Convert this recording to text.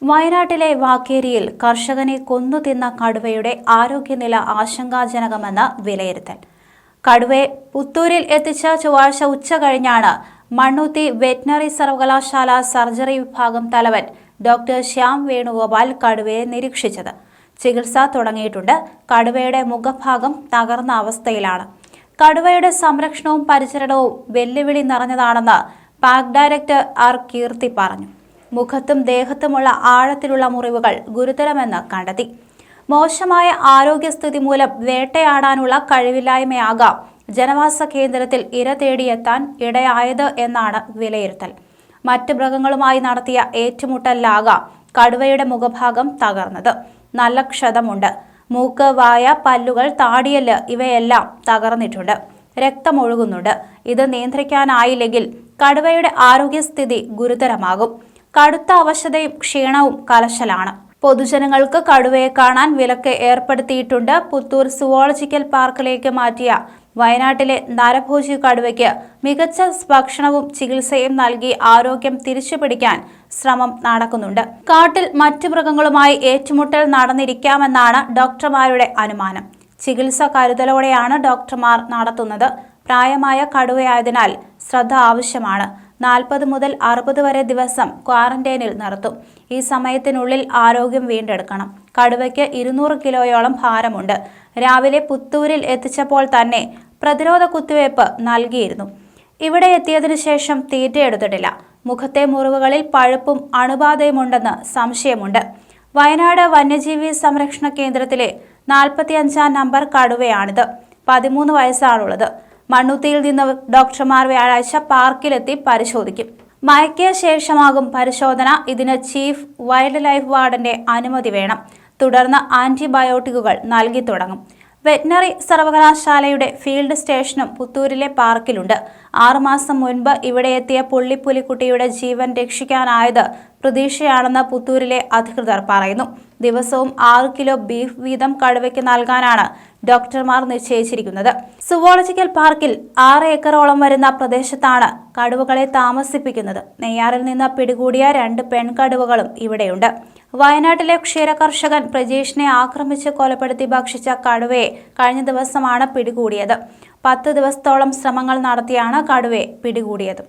വയനാട്ടിലെ വാക്കേരിയിൽ കർഷകനെ കൊന്നുതിന്ന കടുവയുടെ ആരോഗ്യനില ആശങ്കാജനകമെന്ന് വിലയിരുത്തൽ. കടുവയെ പുത്തൂരിൽ എത്തിച്ച ചൊവ്വാഴ്ച ഉച്ച കഴിഞ്ഞാണ് മണ്ണുത്തി വെറ്റിനറി സർവകലാശാല സർജറി വിഭാഗം തലവൻ ഡോക്ടർ ശ്യാം വേണുഗോപാൽ കടുവയെ നിരീക്ഷിച്ചത്. ചികിത്സ തുടങ്ങിയിട്ടുണ്ട്. കടുവയുടെ മുഖഭാഗം തകർന്ന അവസ്ഥയിലാണ്. കടുവയുടെ സംരക്ഷണവും പരിചരണവും വെല്ലുവിളി നിറഞ്ഞതാണെന്ന് പാക് ഡയറക്ടർ ആർ കീർത്തി പറഞ്ഞു. മുഖത്തും ദേഹത്തുമുള്ള ആഴത്തിലുള്ള മുറിവുകൾ ഗുരുതരമെന്ന് കണ്ടെത്തി. മോശമായ ആരോഗ്യസ്ഥിതി മൂലം വേട്ടയാടാനുള്ള കഴിവില്ലായ്മയാകാം ജനവാസ കേന്ദ്രത്തിൽ ഇര തേടിയെത്താൻ ഇടയായത് എന്നാണ് വിലയിരുത്തൽ. മറ്റ് മൃഗങ്ങളുമായി നടത്തിയ ഏറ്റുമുട്ടലിലാകാം കടുവയുടെ മുഖഭാഗം തകർന്നത്. നല്ല ക്ഷതമുണ്ട്. മൂക്ക്, വായ, പല്ലുകൾ, താടിയെല്ല് ഇവയെല്ലാം തകർന്നിട്ടുണ്ട്. രക്തമൊഴുകുന്നുണ്ട്. ഇത് നിയന്ത്രിക്കാനായില്ലെങ്കിൽ കടുവയുടെ ആരോഗ്യസ്ഥിതി ഗുരുതരമാകും. കടുത്ത അവശതയും ക്ഷീണവും കലശലാണ്. പൊതുജനങ്ങൾക്ക് കടുവയെ കാണാൻ വിലക്ക് ഏർപ്പെടുത്തിയിട്ടുണ്ട്. പുത്തൂർ സുവോളജിക്കൽ പാർക്കിലേക്ക് മാറ്റിയ വയനാട്ടിലെ നരഭോജി കടുവയ്ക്ക് മികച്ച ഭക്ഷണവും ചികിത്സയും നൽകി ആരോഗ്യം തിരിച്ചുപിടിക്കാൻ ശ്രമം നടക്കുന്നുണ്ട്. കാട്ടിൽ മറ്റു മൃഗങ്ങളുമായി ഏറ്റുമുട്ടൽ നടന്നിരിക്കാമെന്നാണ് ഡോക്ടർമാരുടെ അനുമാനം. ചികിത്സ കരുതലോടെയാണ് ഡോക്ടർമാർ നടത്തുന്നത്. പ്രായമായ കടുവയായതിനാൽ ശ്രദ്ധ ആവശ്യമാണ്. 40 മുതൽ 60 വരെ ദിവസം ക്വാറന്റൈനിൽ നിർത്തും. ഈ സമയത്തിനുള്ളിൽ ആരോഗ്യം വീണ്ടെടുക്കണം. കടുവയ്ക്ക് 200 കിലോയോളം ഭാരമുണ്ട്. രാവിലെ പുത്തൂരിൽ എത്തിച്ചപ്പോൾ തന്നെ പ്രതിരോധ കുത്തിവയ്പ് നൽകിയിരുന്നു. ഇവിടെ എത്തിയതിനു ശേഷം തീറ്റയെടുത്തിട്ടില്ല. മുഖത്തെ മുറിവുകളിൽ പഴുപ്പും അണുബാധയുമുണ്ടെന്ന് സംശയമുണ്ട്. വയനാട് വന്യജീവി സംരക്ഷണ കേന്ദ്രത്തിലെ 45-ാം നമ്പർ കടുവയാണിത്. 13 വയസ്സാണുള്ളത്. മണ്ണുത്തിയിൽ നിന്ന് ഡോക്ടർമാർ വ്യാഴാഴ്ച പാർക്കിലെത്തി പരിശോധിക്കും. മയക്കിയ ശേഷമാകും പരിശോധന. ഇതിന് ചീഫ് വൈൽഡ് ലൈഫ് വാർഡന്റെ അനുമതി വേണം. തുടർന്ന് ആന്റിബയോട്ടിക്കുകൾ നൽകി തുടങ്ങും. വെറ്റിനറി സർവകലാശാലയുടെ ഫീൽഡ് സ്റ്റേഷനും പുത്തൂരിലെ പാർക്കിലുണ്ട്. 6 മാസം മുൻപ് ഇവിടെ എത്തിയ പുള്ളിപ്പുലിക്കുട്ടിയുടെ ജീവൻ രക്ഷിക്കാനായത് പ്രതീക്ഷയാണെന്ന് പുത്തൂരിലെ അധികൃതർ പറയുന്നു. ദിവസവും 6 കിലോ ബീഫ് വീതം കടുവയ്ക്ക് നൽകാനാണ് ഡോക്ടർമാർ നിശ്ചയിച്ചിരിക്കുന്നത്. സുവോളജിക്കൽ പാർക്കിൽ 6 ഏക്കറോളം വരുന്ന പ്രദേശത്താണ് കടുവകളെ താമസിപ്പിക്കുന്നത്. നെയ്യാറിൽ നിന്ന് പിടികൂടിയ 2 പെൺകടുവകളും ഇവിടെയുണ്ട്. വയനാട്ടിലെ ക്ഷീരകർഷകൻ പ്രജീഷിനെ ആക്രമിച്ച് കൊലപ്പെടുത്തി ഭക്ഷിച്ച കടുവയെ കഴിഞ്ഞ ദിവസമാണ് പിടികൂടിയത്. 10 ദിവസത്തോളം ശ്രമങ്ങൾ നടത്തിയാണ് കടുവയെ പിടികൂടിയത്.